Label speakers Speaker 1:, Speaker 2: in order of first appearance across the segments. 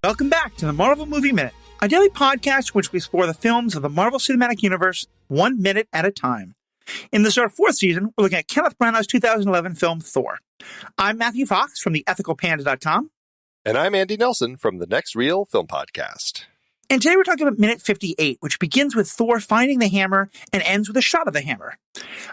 Speaker 1: Welcome back to the Marvel Movie Minute, a daily podcast in which we explore the films of the Marvel Cinematic Universe 1 minute at a time. In this our fourth season, we're looking at Kenneth Branagh's 2011 film Thor. I'm Matthew Fox from theethicalpanda.com.
Speaker 2: And I'm Andy Nelson from the Next Reel Film Podcast.
Speaker 1: And today we're talking about minute 58, which begins with Thor finding the hammer and ends with a shot of the hammer.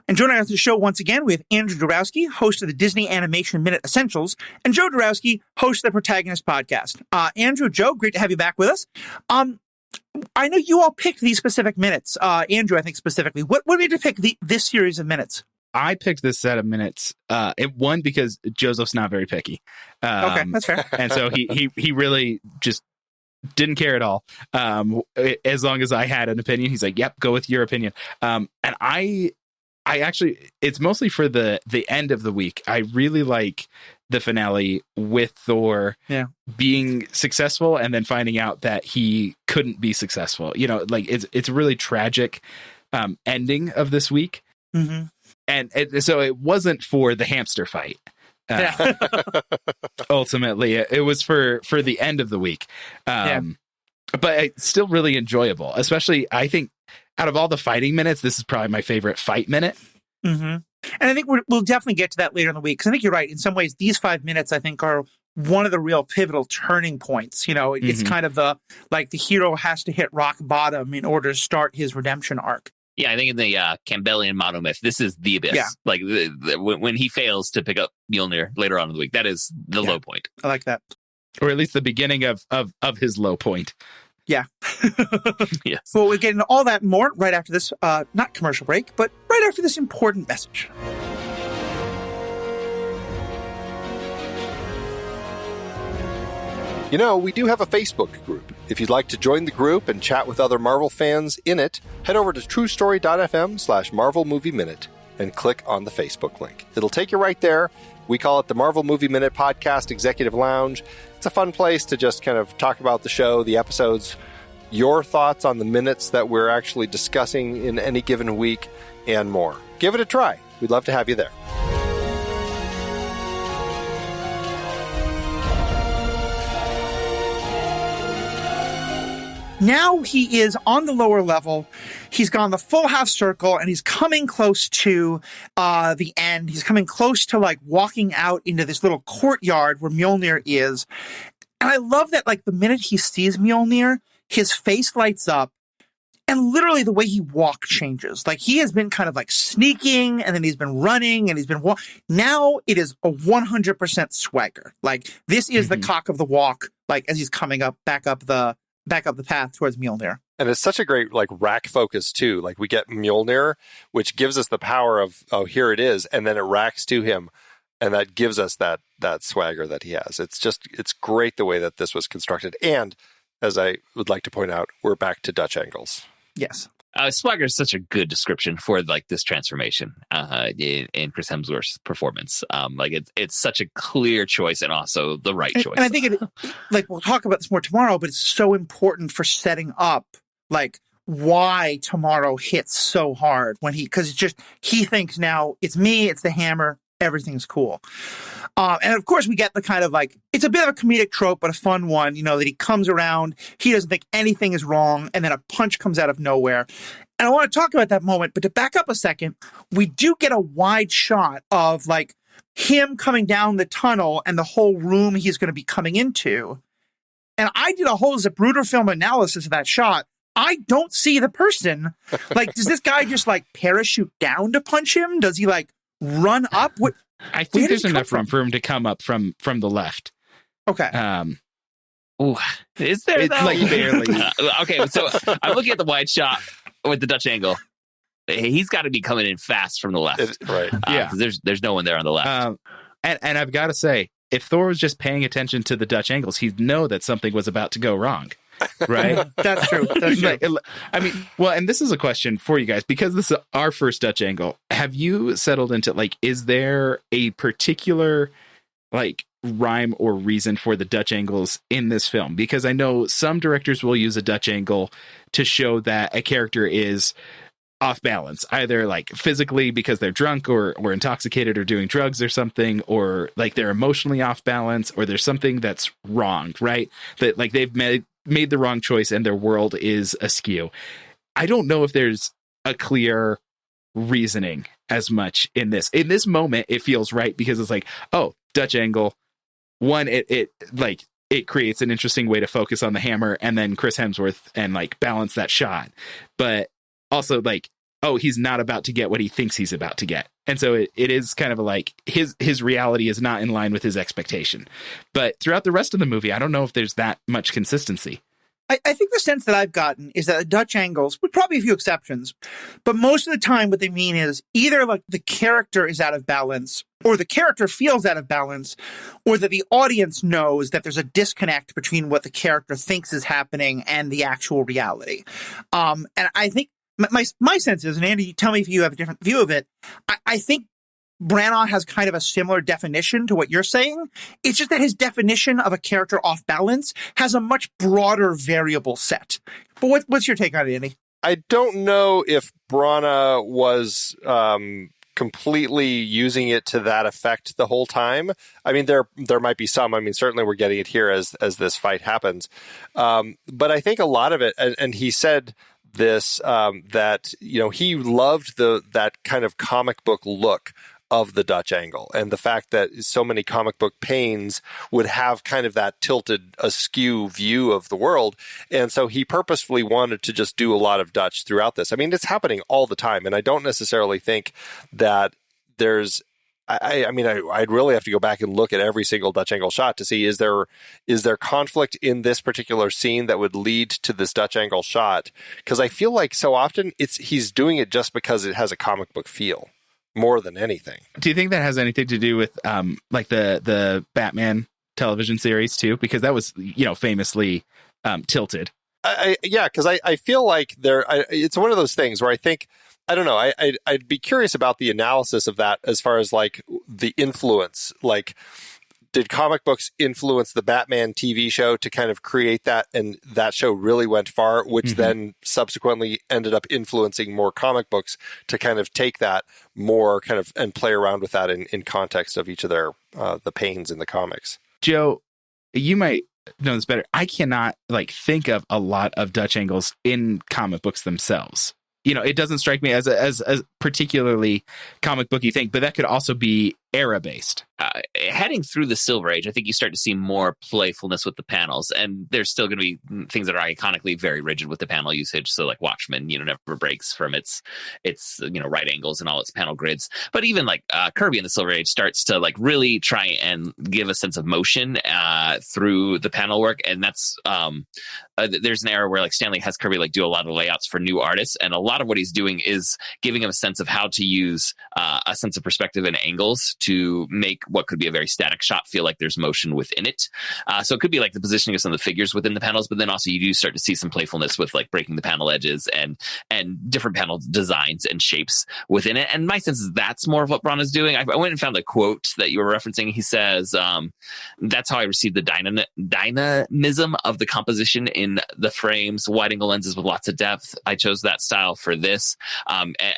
Speaker 1: And joining us on the show once again, we have Andrew Darowski, host of the Disney Animation Minute Essentials, and Joe Darowski, host of the Protagonist Podcast. Andrew, Joe, great to have you back with us. I know you all picked these specific minutes. Andrew, I think specifically. What made you pick this series of minutes?
Speaker 3: I picked this set of minutes. One, because Joseph's not very picky.
Speaker 1: Okay, that's fair.
Speaker 3: And so he really just didn't care at all. As long as I had an opinion, he's like, yep, go with your opinion. And I actually, it's mostly for the end of the week. I really like the finale with Thor being successful and then finding out that he couldn't be successful. You know, like it's a really tragic ending of this week.
Speaker 1: Mm-hmm.
Speaker 3: And so it wasn't for the hamster fight. Ultimately, it was for the end of the week. But it's still really enjoyable, especially I think out of all the fighting minutes, this is probably my favorite fight minute.
Speaker 1: Mm-hmm. And I think we'll definitely get to that later in the week. Because I think you're right. In some ways, these 5 minutes, I think, are one of the real pivotal turning points. You know, it's kind of the hero has to hit rock bottom in order to start his redemption arc.
Speaker 4: Yeah, I think in the Campbellian monomyth, this is the abyss. Yeah. Like when he fails to pick up Mjølnir later on in the week, that is the low point.
Speaker 1: I like that.
Speaker 3: Or at least the beginning of his low point.
Speaker 1: Yeah.
Speaker 4: Yes.
Speaker 1: Well, we'll get into all that and more right after this, not commercial break, but right after this important message.
Speaker 2: You know, we do have a Facebook group. If you'd like to join the group and chat with other Marvel fans in it, head over to truestory.fm/Marvel Movie Minute and click on the Facebook link. It'll take you right there. We call it the Marvel Movie Minute Podcast Executive Lounge. It's a fun place to just kind of talk about the show, the episodes, your thoughts on the minutes that we're actually discussing in any given week, and more. Give it a try. We'd love to have you there.
Speaker 1: Now he is on the lower level. He's gone the full half circle and he's coming close to the end. He's coming close to like walking out into this little courtyard where Mjølnir is. And I love that like the minute he sees Mjølnir, his face lights up and literally the way he walks changes. Like he has been kind of like sneaking and then he's been running and he's been now it is a 100% swagger. Like this is the cock of the walk, like as he's coming up, back up the path towards Mjølnir. And
Speaker 2: it's such a great like rack focus too. Like we get Mjølnir, which gives us the power of, oh, here it is. And then it racks to him. And that gives us that swagger that he has. It's great the way that this was constructed. And as I would like to point out, we're back to Dutch angles.
Speaker 1: Yes.
Speaker 4: Swagger is such a good description for like this transformation in Chris Hemsworth's performance. Like it's such a clear choice and also the right choice.
Speaker 1: And I think like we'll talk about this more tomorrow, but it's so important for setting up like why tomorrow hits so hard when because he thinks now it's me, it's the hammer, everything's cool. And of course we get the kind of like, it's a bit of a comedic trope, but a fun one, you know, that he comes around, he doesn't think anything is wrong, and then a punch comes out of nowhere. And I want to talk about that moment, but to back up a second, we do get a wide shot of like him coming down the tunnel and the whole room he's going to be coming into. And I did a whole Zapruder film analysis of that shot. I don't see the person. Like, does this guy just like parachute down to punch him? Does he like run up? What?
Speaker 3: I think there's enough room for him to come up from the left.
Speaker 1: Okay.
Speaker 4: Ooh, is there though?
Speaker 3: Like barely.
Speaker 4: Okay, so I'm looking at the wide shot with the Dutch angle. He's got to be coming in fast from the left,
Speaker 2: right?
Speaker 4: Yeah, there's no one there on the left.
Speaker 3: And I've got to say, if Thor was just paying attention to the Dutch angles, he'd know that something was about to go wrong. Right?
Speaker 1: That's true. That's true.
Speaker 3: I mean, well, and this is a question for you guys, because this is our first Dutch angle. Have you settled into, like, is there a particular, like, rhyme or reason for the Dutch angles in this film? Because I know some directors will use a Dutch angle to show that a character is off balance, either like physically because they're drunk or intoxicated or doing drugs or something, or like they're emotionally off balance, or there's something that's wrong, right? That like they've made the wrong choice and their world is askew. I don't know if there's a clear reasoning as much in this. In this moment, it feels right because it's like, oh, Dutch angle. One, it creates an interesting way to focus on the hammer and then Chris Hemsworth and like balance that shot. But also like, oh, he's not about to get what he thinks he's about to get. And so it is kind of like his reality is not in line with his expectation. But throughout the rest of the movie, I don't know if there's that much consistency.
Speaker 1: I think the sense that I've gotten is that the Dutch angles, with probably a few exceptions, but most of the time what they mean is either like the character is out of balance, or the character feels out of balance, or that the audience knows that there's a disconnect between what the character thinks is happening and the actual reality. And I think my sense is, and Andy, you tell me if you have a different view of it, I think Branagh has kind of a similar definition to what you're saying. It's just that his definition of a character off balance has a much broader variable set. But what's your take on it, Andy?
Speaker 2: I don't know if Branagh was completely using it to that effect the whole time. I mean, there might be some. I mean, certainly we're getting it here as this fight happens. But I think a lot of it, and he said this, that, you know, he loved that kind of comic book look of the Dutch angle, and the fact that so many comic book panes would have kind of that tilted askew view of the world. And so he purposefully wanted to just do a lot of Dutch throughout this. I mean, it's happening all the time. And I don't necessarily think that there's, I'd really have to go back and look at every single Dutch angle shot to see, is there conflict in this particular scene that would lead to this Dutch angle shot? Because I feel like so often he's doing it just because it has a comic book feel, more than anything.
Speaker 3: Do you think that has anything to do with like the Batman television series too? Because that was, you know, famously tilted.
Speaker 2: Yeah, because I feel like it's one of those things where I think, I don't know, I'd be curious about the analysis of that as far as like the influence. Like, did comic books influence the Batman TV show to kind of create that, and that show really went far, which then subsequently ended up influencing more comic books to kind of take that more kind of and play around with that in context of each of their the panes in the comics.
Speaker 3: Joe, you might know this better. I cannot like think of a lot of Dutch angles in comic books themselves. You know, it doesn't strike me as a particularly comic booky thing, but that could also be era based.
Speaker 4: Heading through the Silver Age, I think you start to see more playfulness with the panels, and there's still going to be things that are iconically very rigid with the panel usage. So like Watchmen, you know, never breaks from its you know, right angles and all its panel grids. But even like Kirby in the Silver Age starts to like really try and give a sense of motion through the panel work, and that's there's an era where like Stanley has Kirby like do a lot of layouts for new artists, and a lot of what he's doing is giving him a sense of how to use a sense of perspective and angles to make what could be a very static shot feel like there's motion within it. So it could be like the positioning of some of the figures within the panels, but then also you do start to see some playfulness with like breaking the panel edges and different panel designs and shapes within it. And my sense is that's more of what Branagh's doing. I went and found a quote that you were referencing. He says, that's how I received the dynamism of the composition in the frames, wide angle lenses with lots of depth. I chose that style for this.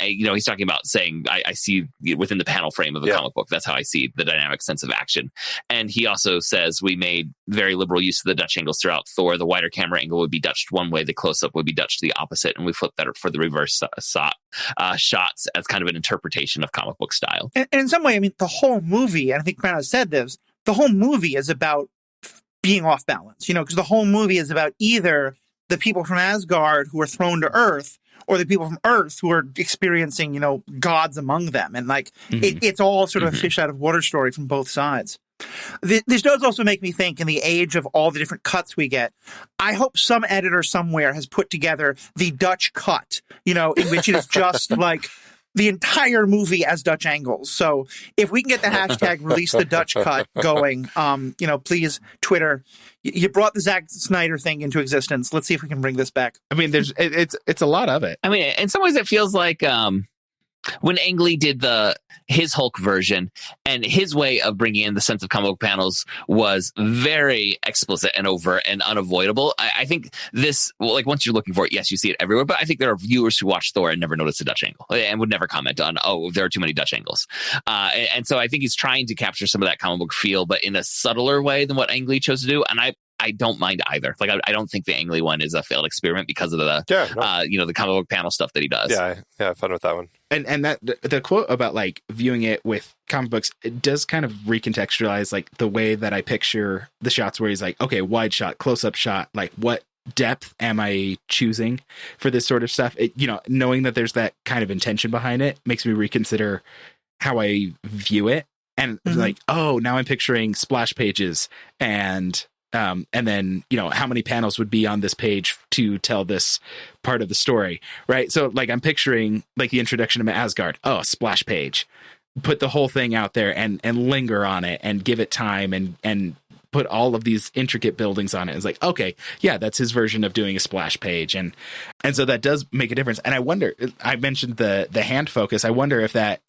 Speaker 4: You know, he's talking about saying, I see within the panel frame of a comic book. That's how I see the dynamic sense of action. And he also says we made very liberal use of the Dutch angles throughout Thor. The wider camera angle would be Dutched one way, the close-up would be Dutched the opposite, and we flipped that for the reverse shots as kind of an interpretation of comic book style.
Speaker 1: And in some way, I mean, the whole movie, and I think Branagh said this, the whole movie is about being off balance, you know, because the whole movie is about either the people from Asgard who are thrown to Earth or the people from Earth who are experiencing, you know, gods among them. And like, it's all sort of a fish out of water story from both sides. This does also make me think, in the age of all the different cuts we get, I hope some editor somewhere has put together the Dutch cut, you know, in which it is just like the entire movie as Dutch angles. So if we can get the hashtag release the Dutch cut going, you know, please, Twitter, you brought the Zack Snyder thing into existence. Let's see if we can bring this back.
Speaker 3: I mean, it's a lot of it.
Speaker 4: I mean, in some ways it feels like When Ang Lee did his Hulk version, and his way of bringing in the sense of comic book panels was very explicit and overt and unavoidable. I think this, well, like once you're looking for it, yes, you see it everywhere, but I think there are viewers who watch Thor and never notice a Dutch angle and would never comment on, oh, there are too many Dutch angles. And so I think he's trying to capture some of that comic book feel, but in a subtler way than what Ang Lee chose to do. And I don't mind either. Like, I don't think the Ang Lee one is a failed experiment because of the the comic book panel stuff that he does.
Speaker 2: Yeah, I have fun with that one.
Speaker 3: And that the quote about like viewing it with comic books, it does kind of recontextualize like the way that I picture the shots where he's like, okay, wide shot, close up shot, like what depth am I choosing for this sort of stuff? It, knowing that there's that kind of intention behind it makes me reconsider how I view it. And like, oh, now I'm picturing splash pages and then, how many panels would be on this page to tell this part of the story, right? So like I'm picturing like the introduction of Asgard. Oh, splash page. Put the whole thing out there and linger on it and give it time and put all of these intricate buildings on it. It's like, okay, yeah, that's his version of doing a splash page. And so that does make a difference. And I wonder, I mentioned the hand focus. I wonder if that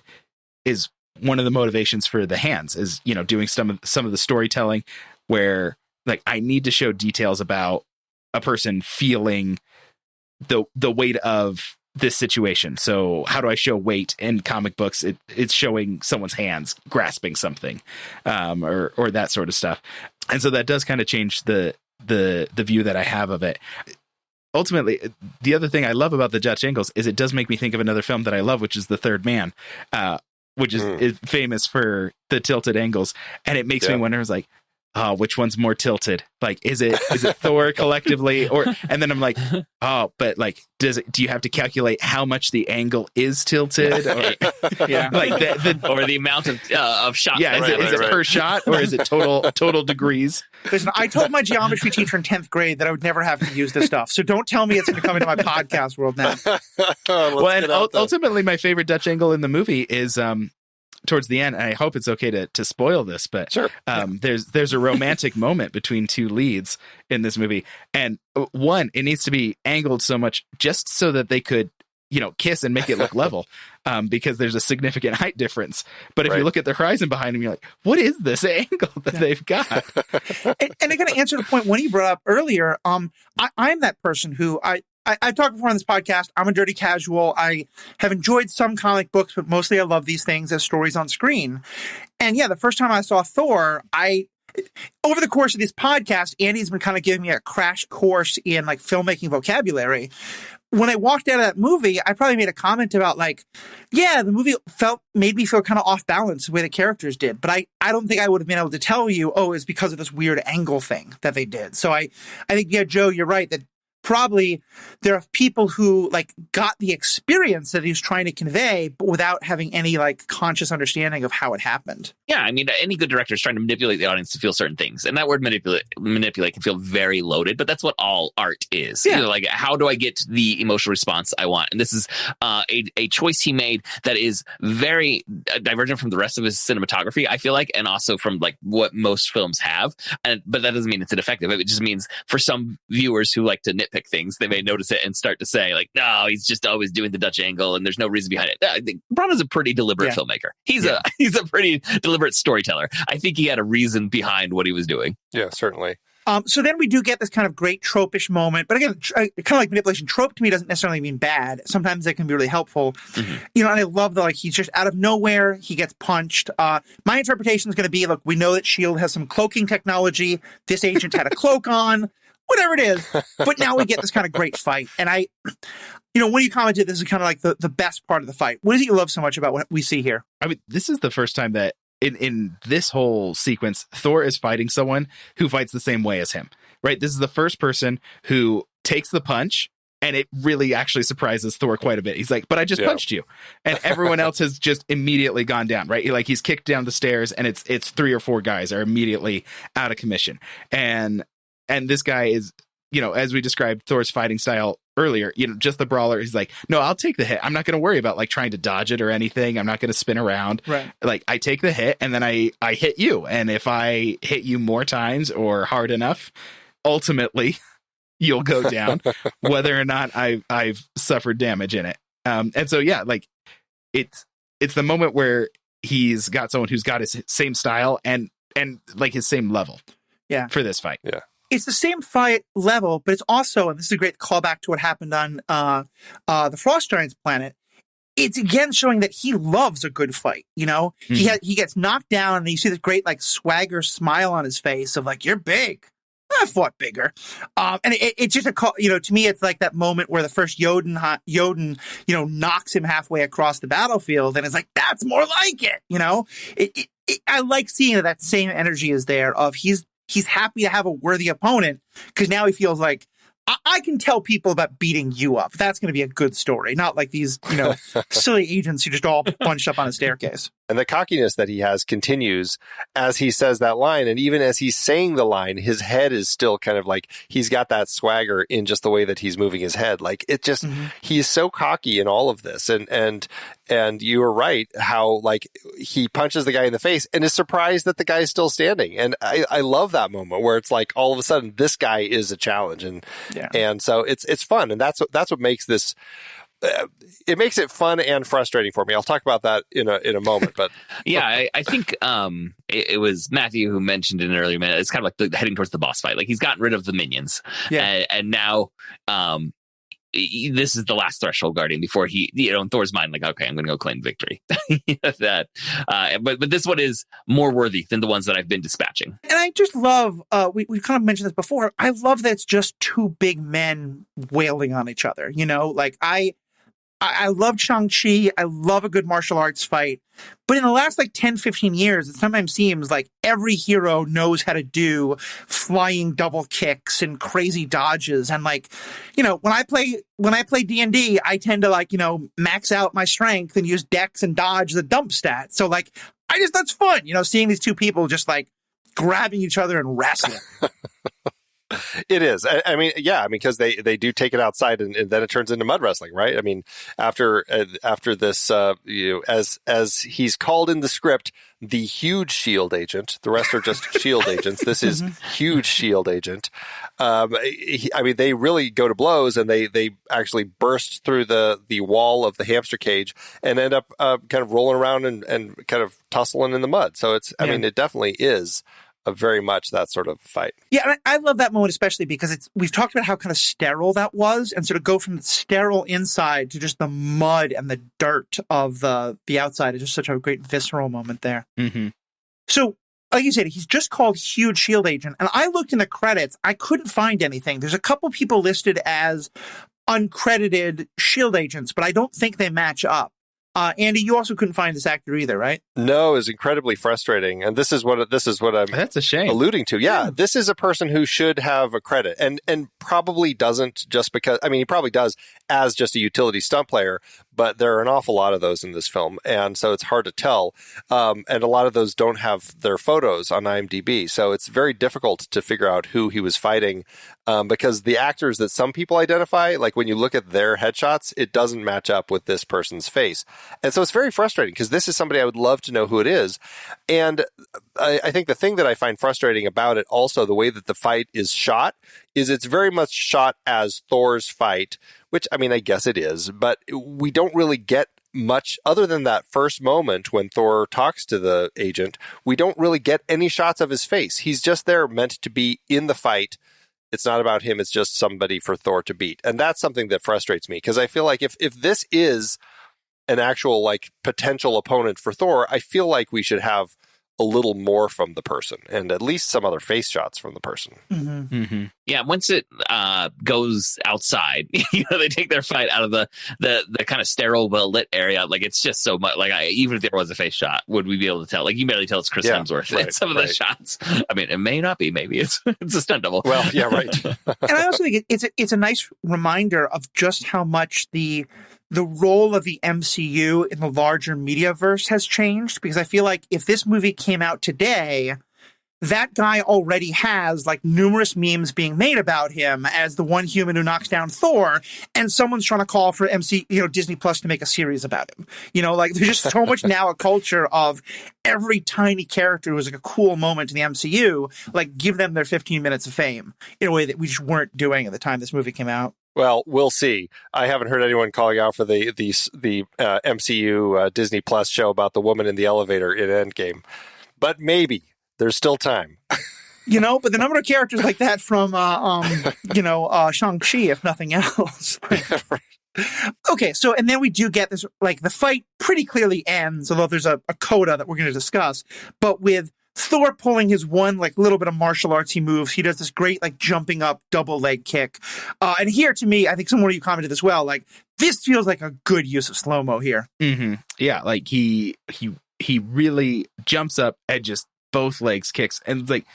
Speaker 3: is one of the motivations for the hands is, doing some of the storytelling where like I need to show details about a person feeling the weight of this situation. So how do I show weight in comic books? It's showing someone's hands grasping something, or that sort of stuff. And so that does kind of change the view that I have of it. Ultimately, the other thing I love about the Dutch angles is it does make me think of another film that I love, which is The Third Man, which is famous for the tilted angles. And it makes me wonder, it's like, which one's more tilted? Like, is it Thor collectively, and then I'm like, oh, but like, do you have to calculate how much the angle is tilted, or like
Speaker 4: or the amount of shots?
Speaker 3: Yeah, is it per shot, or is it total degrees?
Speaker 1: Listen, I told my geometry teacher in 10th grade that I would never have to use this stuff, so don't tell me it's going to come into my podcast world now.
Speaker 3: Well, and ultimately, my favorite Dutch angle in the movie is towards the end, and I hope it's okay to spoil this, but
Speaker 2: sure.
Speaker 3: There's a romantic moment between two leads in this movie, and one, it needs to be angled so much just so that they could kiss and make it look level, because there's a significant height difference. But if you look at the horizon behind him, you're like, what is this angle that they've got?
Speaker 1: and I got to answer the point when you brought up earlier. I'm that person who I've talked before on this podcast. I'm a dirty casual. I have enjoyed some comic books, but mostly I love these things as stories on screen. And yeah, the first time I saw Thor, over the course of this podcast, Andy's been kind of giving me a crash course in like filmmaking vocabulary. When I walked out of that movie, I probably made a comment about like, yeah, the movie made me feel kind of off balance the way the characters did. But I don't think I would have been able to tell you, oh, it's because of this weird angle thing that they did. So I think, yeah, Joe, you're right that probably there are people who like got the experience that he was trying to convey, but without having any like conscious understanding of how it happened.
Speaker 4: Yeah, I mean, any good director is trying to manipulate the audience to feel certain things, and that word manipulate can feel very loaded, but that's what all art is.
Speaker 1: Yeah.
Speaker 4: Like, how do I get the emotional response I want? And this is a choice he made that is very divergent from the rest of his cinematography, I feel like, and also from like what most films have. But that doesn't mean it's ineffective. It just means for some viewers who like to nitpick things, they may notice it and start to say like, no, he's just always doing the Dutch angle and there's no reason behind it. I think Branagh's a pretty deliberate filmmaker. He's a pretty deliberate storyteller. I think he had a reason behind what he was doing.
Speaker 2: Yeah, certainly.
Speaker 1: So then we do get this kind of great tropish moment, but again, kind of like manipulation. Trope to me doesn't necessarily mean bad. Sometimes that can be really helpful. Mm-hmm. And I love that like he's just out of nowhere, he gets punched. My interpretation is going to be, look, we know that S.H.I.E.L.D. has some cloaking technology. This agent had a cloak on. Whatever it is, but now we get this kind of great fight. And when you commented, this is kind of like the best part of the fight. What is it you love so much about what we see here?
Speaker 3: I mean, this is the first time that in this whole sequence, Thor is fighting someone who fights the same way as him, right? This is the first person who takes the punch, and it really actually surprises Thor quite a bit. He's like, but I just punched you. And everyone else has just immediately gone down, right? Like he's kicked down the stairs, and it's 3 or 4 guys are immediately out of commission. And this guy is, as we described Thor's fighting style earlier, just the brawler. He's like, no, I'll take the hit. I'm not going to worry about like trying to dodge it or anything. I'm not going to spin around.
Speaker 1: Right. Like
Speaker 3: I take the hit and then I hit you. And if I hit you more times or hard enough, ultimately you'll go down, whether or not I've suffered damage in it. And so, yeah, like it's the moment where he's got someone who's got his same style and like his same level.
Speaker 1: Yeah.
Speaker 3: For this fight.
Speaker 2: Yeah.
Speaker 1: It's the same fight level, but it's also, and this is a great callback to what happened on the Frost Giants planet. It's again showing that he loves a good fight. You know, he gets knocked down, and you see this great like swagger smile on his face of like, "You're big. I fought bigger." And it's just to me, it's like that moment where the first Jotun, knocks him halfway across the battlefield, and it's like, that's more like it. You know, I like seeing that same energy is there of he's happy to have a worthy opponent because now he feels like I can tell people about beating you up. That's going to be a good story, not like these, silly agents who just all bunched up on a staircase.
Speaker 2: And the cockiness that he has continues as he says that line. And even as he's saying the line, his head is still kind of like he's got that swagger in just the way that he's moving his head. Like it just, he's so cocky in all of this. And you were right how like he punches the guy in the face and is surprised that the guy is still standing. And I love that moment where it's like all of a sudden this guy is a challenge. And so it's fun. And that's what makes this. It makes it fun and frustrating for me. I'll talk about that in a moment. But
Speaker 4: yeah, I think it was Matthew who mentioned in an earlier minute. It's kind of like heading towards the boss fight. Like he's gotten rid of the minions, and now this is the last threshold guardian before he, in Thor's mind, like, okay, I'm going to go claim victory. But this one is more worthy than the ones that I've been dispatching. And
Speaker 1: I just love, we kind of mentioned this before. I love that it's just two big men wailing on each other. Like I love Shang-Chi. I love a good martial arts fight. But in the last 10, 15 years, it sometimes seems like every hero knows how to do flying double kicks and crazy dodges. And when I play D&D, I tend to max out my strength and use dex and dodge the dump stat. So that's fun, seeing these two people just grabbing each other and wrestling.
Speaker 2: It is. I mean, because they do take it outside and then it turns into mud wrestling, right? I mean, after this, as he's called in the script, the huge shield agent. The rest are just shield agents. This is huge shield agent. They really go to blows and they actually burst through the wall of the hamster cage and end up kind of rolling around and kind of tussling in the mud. So it definitely is very much that sort of fight.
Speaker 1: Yeah, and I love that moment especially because we've talked about how kind of sterile that was, and sort of go from the sterile inside to just the mud and the dirt of the outside is just such a great visceral moment there.
Speaker 3: Mm-hmm.
Speaker 1: So, like you said, he's just called Huge Shield Agent, and I looked in the credits, I couldn't find anything. There's a couple people listed as uncredited Shield agents, but I don't think they match up. Andy, you also couldn't find this actor either, right?
Speaker 2: No, it was incredibly frustrating, and this is what I'm.
Speaker 3: That's a shame.
Speaker 2: Alluding to. Yeah, this is a person who should have a credit, and probably doesn't just because. I mean, he probably does as just a utility stunt player, but there are an awful lot of those in this film, and so it's hard to tell. And a lot of those don't have their photos on IMDb, so it's very difficult to figure out who he was fighting. Because the actors that some people identify, like when you look at their headshots, it doesn't match up with this person's face. And so it's very frustrating because this is somebody I would love to know who it is. And I think the thing that I find frustrating about it also, the way that the fight is shot, is it's very much shot as Thor's fight, which, I mean, I guess it is, but we don't really get much other than that first moment when Thor talks to the agent. We don't really get any shots of his face. He's just there meant to be in the fight. It's not about him. It's just somebody for Thor to beat. And that's something that frustrates me because I feel like if this is an actual potential opponent for Thor, I feel like we should have a little more from the person and at least some other face shots from the person.
Speaker 1: Mm-hmm.
Speaker 3: Mm-hmm.
Speaker 4: Yeah, once it goes outside, they take their fight out of the kind of sterile, well-lit area. It's just so much. Even if there was a face shot, would we be able to tell? You barely tell it's Chris Hemsworth in some of the shots. I mean, it may not be. Maybe it's a stunt double.
Speaker 2: Well, yeah, right.
Speaker 1: And I also think it's a nice reminder of just how much the role of the MCU in the larger mediaverse has changed, because I feel like if this movie came out today, that guy already has numerous memes being made about him as the one human who knocks down Thor, and someone's trying to call for Disney Plus to make a series about him. There's just so much now a culture of every tiny character who was a cool moment in the MCU, give them their 15 minutes of fame in a way that we just weren't doing at the time this movie came out.
Speaker 2: Well, we'll see. I haven't heard anyone calling out for the MCU Disney Plus show about the woman in the elevator in Endgame, but maybe there's still time.
Speaker 1: But the number of characters like that from Shang-Chi, if nothing else. Okay, so and then we do get this, like, the fight pretty clearly ends, although there's a coda that we're going to discuss, but with Thor pulling his one, like, little bit of martial artsy moves. He does this great, like, jumping up double leg kick. And here, to me, I think someone of you commented as well, like, this feels like a good use of slow-mo here.
Speaker 3: Mm-hmm. Yeah, like, he really jumps up and just both legs kicks. And, like,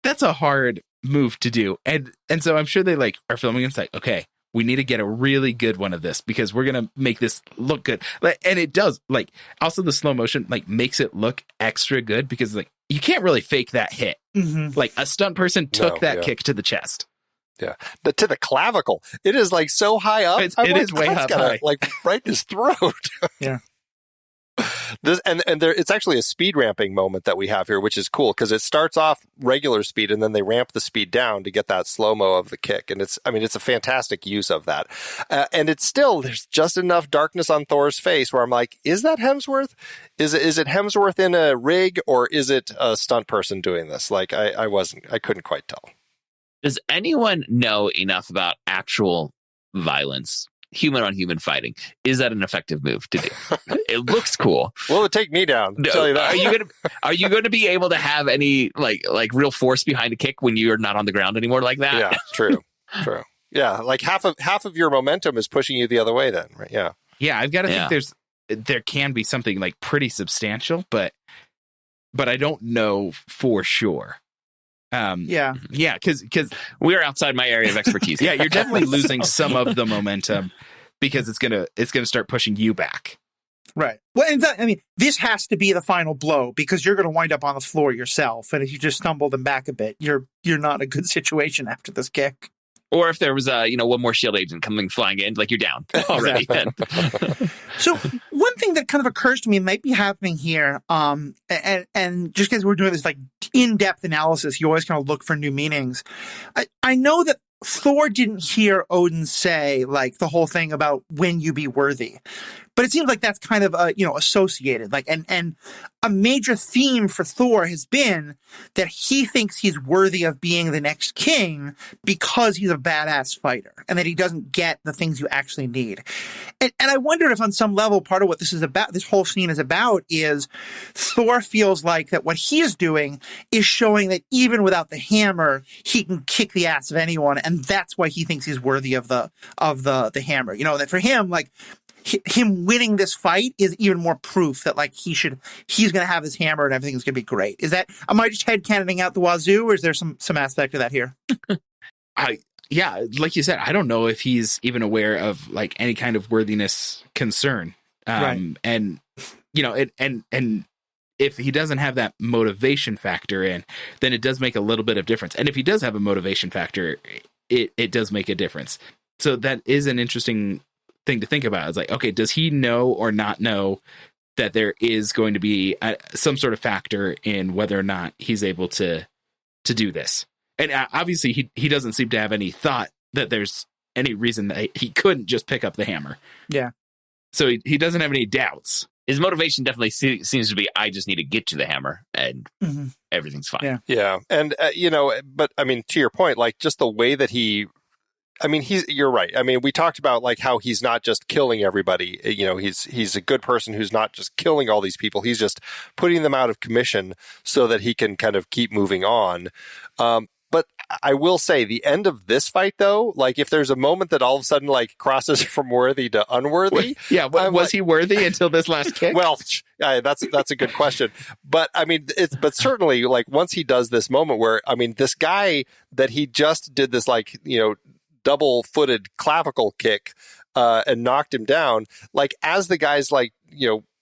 Speaker 3: that's a hard move to do. And so I'm sure they, like, are filming and it's like, okay, we need to get a really good one of this because we're going to make this look good. And it does, like, also the slow motion, like, makes it look extra good because, like, you can't really fake that hit.
Speaker 1: Mm-hmm.
Speaker 3: Like, a stunt person took that kick to the chest.
Speaker 2: Yeah. To the clavicle. It is, like, so high up.
Speaker 3: It is way up high.
Speaker 2: Like, right in his throat.
Speaker 1: Yeah.
Speaker 2: This and there, it's actually a speed ramping moment that we have here, which is cool because it starts off regular speed and then they ramp the speed down to get that slow mo of the kick, and it's a fantastic use of that. And it's still, there's just enough darkness on Thor's face where I'm like, is that Hemsworth? Is it Hemsworth in a rig or is it a stunt person doing this? Like I couldn't quite tell.
Speaker 4: Does anyone know enough about actual violence? Human on human fighting. Is that an effective move to do? It looks cool.
Speaker 2: Well, it would take me down. I'll tell you that.
Speaker 4: Are you going to be able to have any like real force behind a kick when you're not on the ground anymore like that?
Speaker 2: Yeah, true. Yeah, like half of your momentum is pushing you the other way then, right? Yeah.
Speaker 3: Yeah, I've got to think there can be something like pretty substantial, but I don't know for sure. Because
Speaker 4: we're outside my area of expertise.
Speaker 3: Yeah, you're definitely losing some of the momentum because it's gonna start pushing you back.
Speaker 1: Right. Well, in fact, I mean, this has to be the final blow because you're going to wind up on the floor yourself, and if you just stumble them back a bit, you're not in a good situation after this kick.
Speaker 4: Or if there was one more shield agent coming flying in, like you're down already.
Speaker 1: So one thing that kind of occurs to me might be happening here, and just because we're doing this like in-depth analysis, you always kind of look for new meanings. I know that Thor didn't hear Odin say like the whole thing about when you be worthy, but it seems like that's kind of associated. Like and a major theme for Thor has been that he thinks he's worthy of being the next king because he's a badass fighter and that he doesn't get the things you actually need. And I wonder if on some level part of what this is about, this whole scene is about, is Thor feels like that what he's doing is showing that even without the hammer, he can kick the ass of anyone, and that's why he thinks he's worthy of the hammer. You know, that for him, like, him winning this fight is even more proof that like he's going to have his hammer and everything's going to be great. Am I just headcanoning out the wazoo, or is there some aspect of that here?
Speaker 3: Yeah, like you said, I don't know if he's even aware of like any kind of worthiness concern.
Speaker 1: Right.
Speaker 3: And and if he doesn't have that motivation factor in, then it does make a little bit of difference. And if he does have a motivation factor, it does make a difference. So that is an interesting thing to think about. It's like, okay, does he know or not know that there is going to be some sort of factor in whether or not he's able to do this? And obviously he doesn't seem to have any thought that there's any reason that he couldn't just pick up the hammer.
Speaker 1: Yeah.
Speaker 3: So he doesn't have any doubts.
Speaker 4: His motivation definitely seems to be, I just need to get to the hammer and everything's fine.
Speaker 2: Yeah. And, but I mean, to your point, like just the way that you're right. I mean, we talked about like how he's not just killing everybody. You know, he's a good person who's not just killing all these people. He's just putting them out of commission so that he can kind of keep moving on. But I will say the end of this fight, though, like if there's a moment that all of a sudden like crosses from worthy to unworthy.
Speaker 3: Was he worthy until this last kick?
Speaker 2: Well, that's a good question. But I mean, but certainly like once he does this moment where, I mean, this guy that he just did this like, double-footed clavicle kick and knocked him down, like as the guy's like,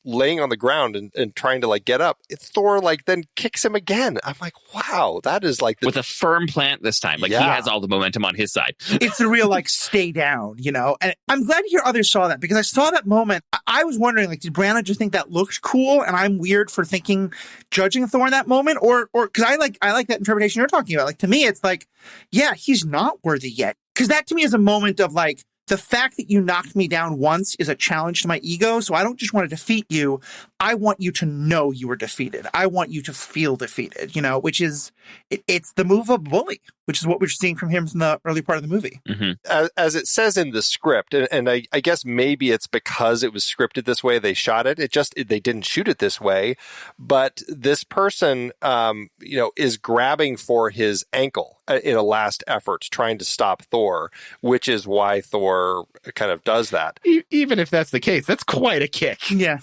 Speaker 2: laying on the ground and trying to like get up, Thor like then kicks him again. I'm like, wow, that is like
Speaker 4: with a firm plant this time. Like he has all the momentum on his side.
Speaker 1: It's a real like stay down, and I'm glad to hear others saw that because I saw that moment. I was wondering, like, did Branagh just think that looked cool and I'm weird for judging Thor in that moment, or because I like that interpretation you're talking about. Like to me, it's like, yeah, he's not worthy yet. because that to me is a moment of like, the fact that you knocked me down once is a challenge to my ego. So I don't just want to defeat you. I want you to know you were defeated. I want you to feel defeated, which is, it's the move of a bully, which is what we're seeing from him from the early part of the movie.
Speaker 2: Mm-hmm. As it says in the script, and I guess maybe it's because it was scripted this way, they shot it. They didn't shoot it this way. But this person, is grabbing for his ankle in a last effort, trying to stop Thor, which is why Thor kind of does that.
Speaker 3: Even if that's the case, that's quite a kick.
Speaker 1: Yeah.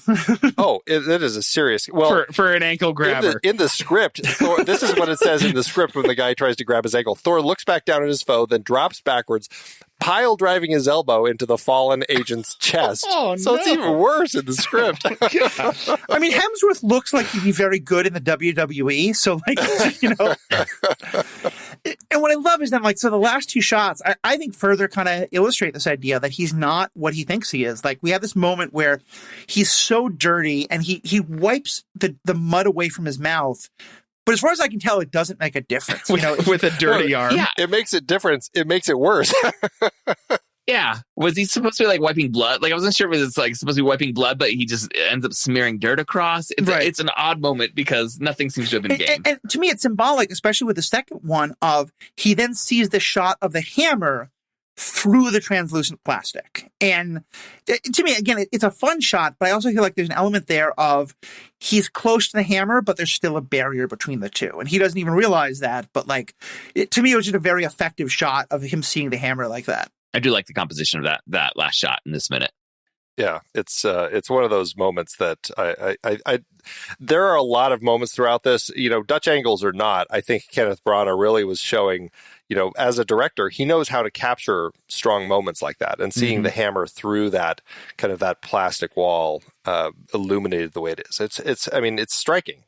Speaker 2: Oh, it is a serious... Well,
Speaker 3: for an ankle grabber.
Speaker 2: In the script, Thor, this is what it says in the script when the guy tries to grab his ankle. Thor looks back down at his foe, then drops backwards, pile driving his elbow into the fallen agent's chest.
Speaker 1: Oh,
Speaker 2: so it's even worse in the script.
Speaker 1: I mean, Hemsworth looks like he'd be very good in the WWE. So, and what I love is that, so the last two shots, I think further kind of illustrate this idea that he's not what he thinks he is. Like, we have this moment where he's so dirty and he wipes the mud away from his mouth. But as far as I can tell, it doesn't make a difference.
Speaker 3: With a dirty arm.
Speaker 4: Yeah.
Speaker 2: It makes a difference. It makes it worse.
Speaker 4: Yeah. Was he supposed to be wiping blood? I wasn't sure if it's supposed to be wiping blood, but he just ends up smearing dirt across. It's an odd moment because nothing seems to have been gained.
Speaker 1: And to me, it's symbolic, especially with the second one, of he then sees the shot of the hammer through the translucent plastic. And to me, again, it's a fun shot, but I also feel like there's an element there of he's close to the hammer, but there's still a barrier between the two. And he doesn't even realize that. But to me, it was just a very effective shot of him seeing the hammer like that.
Speaker 4: I do like the composition of that last shot in this minute.
Speaker 2: Yeah, it's one of those moments that I there are a lot of moments throughout this, Dutch angles or not. I think Kenneth Branagh really was showing, as a director, he knows how to capture strong moments like that, and seeing the hammer through that kind of that plastic wall illuminated the way it is. It's striking.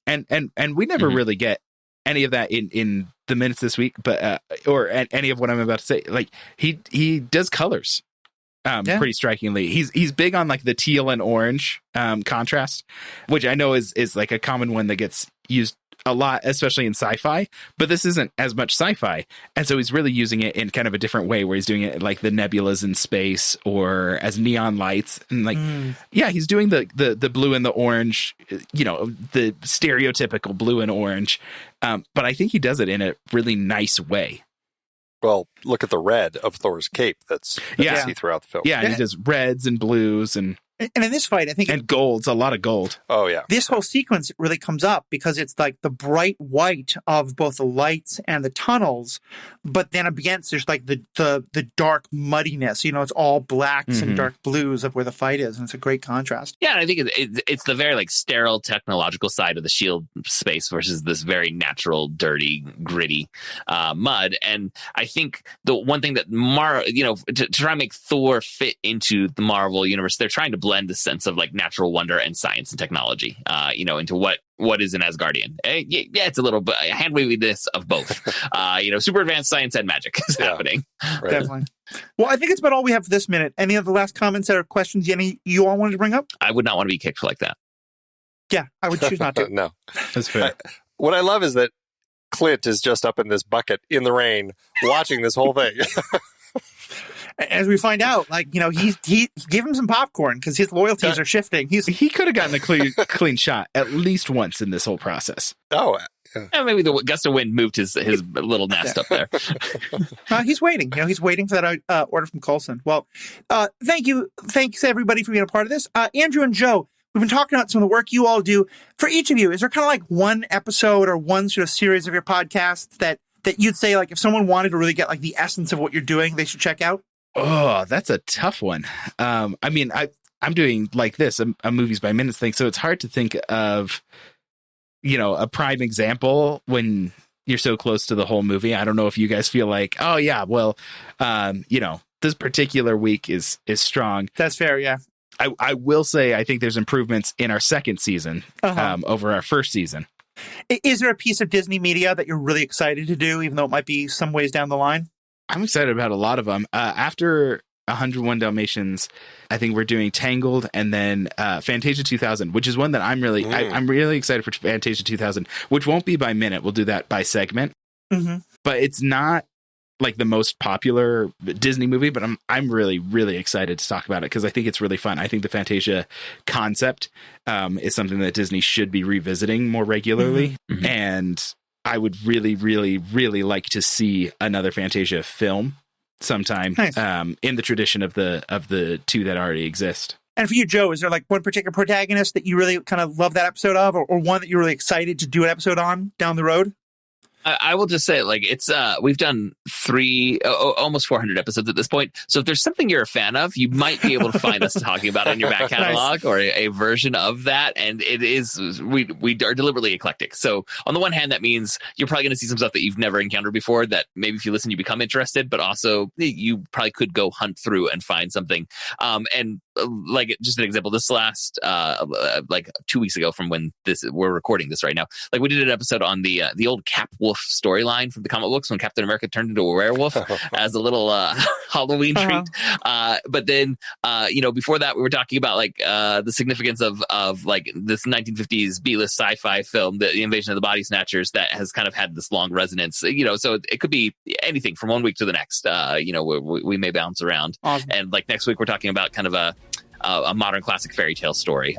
Speaker 3: And we never really get any of that in the minutes this week, but or any of what I'm about to say. Like he does colors. Pretty strikingly. He's big on the teal and orange contrast, which I know is a common one that gets used a lot, especially in sci-fi, but this isn't as much sci-fi. And so he's really using it in kind of a different way, where he's doing it like the nebulas in space or as neon lights. And he's doing the blue and the orange, the stereotypical blue and orange. But I think he does it in a really nice way.
Speaker 2: Well, look at the red of Thor's cape that you see throughout the film.
Speaker 3: Yeah, and he does reds and blues and
Speaker 1: in this fight, I think...
Speaker 3: And golds, a lot of gold.
Speaker 2: Oh, yeah.
Speaker 1: This whole sequence really comes up because it's like the bright white of both the lights and the tunnels, but then against there's the dark muddiness. It's all blacks and dark blues of where the fight is, and it's a great contrast.
Speaker 4: Yeah, and I think it's the very sterile technological side of the shield space versus this very natural, dirty, gritty mud. And I think the one thing that to try and make Thor fit into the Marvel universe, they're trying to blend the sense of natural wonder and science and technology, into what is an Asgardian. It's a little bit hand wavy this of both. Super advanced science and magic is happening.
Speaker 2: Right.
Speaker 1: Definitely. Well, I think it's about all we have for this minute. Any of the last comments or questions you all wanted to bring up?
Speaker 4: I would not want to be kicked like that.
Speaker 1: Yeah, I would choose not to.
Speaker 2: No.
Speaker 3: That's fair.
Speaker 2: What I love is that Clint is just up in this bucket in the rain watching this whole thing.
Speaker 1: As we find out, he give him some popcorn because his loyalties are shifting.
Speaker 3: He could have gotten a clean shot at least once in this whole process.
Speaker 2: Oh,
Speaker 4: yeah, maybe the gust of wind moved his little nest up there.
Speaker 1: He's waiting. He's waiting for that order from Coulson. Well, thank you. Thanks everybody for being a part of this. Andrew and Joe, we've been talking about some of the work you all do. For each of you, is there kind of one episode or one sort of series of your podcast that you'd say if someone wanted to really get the essence of what you're doing, they should check out?
Speaker 3: Oh, that's a tough one. I'm doing this, a movies by minutes thing. So it's hard to think of, a prime example when you're so close to the whole movie. I don't know if you guys feel this particular week is strong.
Speaker 1: That's fair. Yeah.
Speaker 3: I will say, I think there's improvements in our second season over our first season.
Speaker 1: Is there a piece of Disney media that you're really excited to do, even though it might be some ways down the line?
Speaker 3: I'm excited about a lot of them. After 101 Dalmatians, I think we're doing Tangled and then Fantasia 2000, which is one that I'm really excited for. Fantasia 2000, which won't be by minute. We'll do that by segment. But it's not like the most popular Disney movie, but I'm really, really excited to talk about it because I think it's really fun. I think the Fantasia concept is something that Disney should be revisiting more regularly.
Speaker 4: Mm-hmm.
Speaker 3: And I would really, really, really like to see another Fantasia film sometime.
Speaker 1: Nice.
Speaker 3: In the tradition of the two that already exist.
Speaker 1: And for you, Joe, is there like one particular protagonist that you really kind of love that episode of, or one that you're really excited to do an episode on down the road?
Speaker 4: I will just say, like, it's we've done almost 400 episodes at this point. So if there's something you're a fan of, you might be able to find us talking about it in your back catalog or a version of that. And it is, we are deliberately eclectic. So on the one hand, that means you're probably going to see some stuff that you've never encountered before that maybe if you listen, you become interested, but also you probably could go hunt through and find something. And like, just an example, this last, like 2 weeks ago from when we're recording this right now, like we did an episode on the old Cap Wolf storyline from the comic books when Captain America turned into a werewolf as a little Halloween treat. But then, before that, we were talking about like the significance of like this 1950s B-list sci-fi film, the Invasion of the Body Snatchers, that has kind of had this long resonance. So it could be anything from 1 week to the next. We may bounce around.
Speaker 1: Awesome.
Speaker 4: And like next week, we're talking about kind of a modern classic fairy tale story.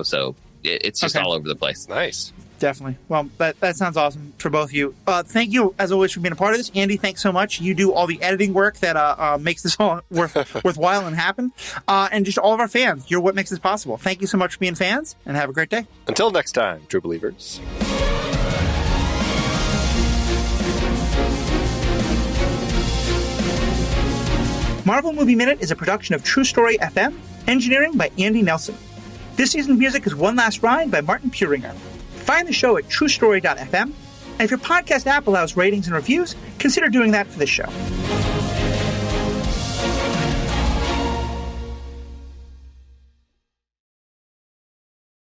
Speaker 4: So it's just all over the place.
Speaker 2: Nice.
Speaker 1: Definitely. Well, that sounds awesome for both of you. Thank you, as always, for being a part of this. Andy, thanks so much. You do all the editing work that makes this all worthwhile and happen. And just all of our fans, you're what makes this possible. Thank you so much for being fans, and have a great day.
Speaker 2: Until next time, true believers.
Speaker 1: Marvel Movie Minute is a production of True Story FM, engineering by Andy Nelson. This season's music is One Last Ride by Martin Puringer. Find the show at truestory.fm, and if your podcast app allows ratings and reviews, consider doing that for this show.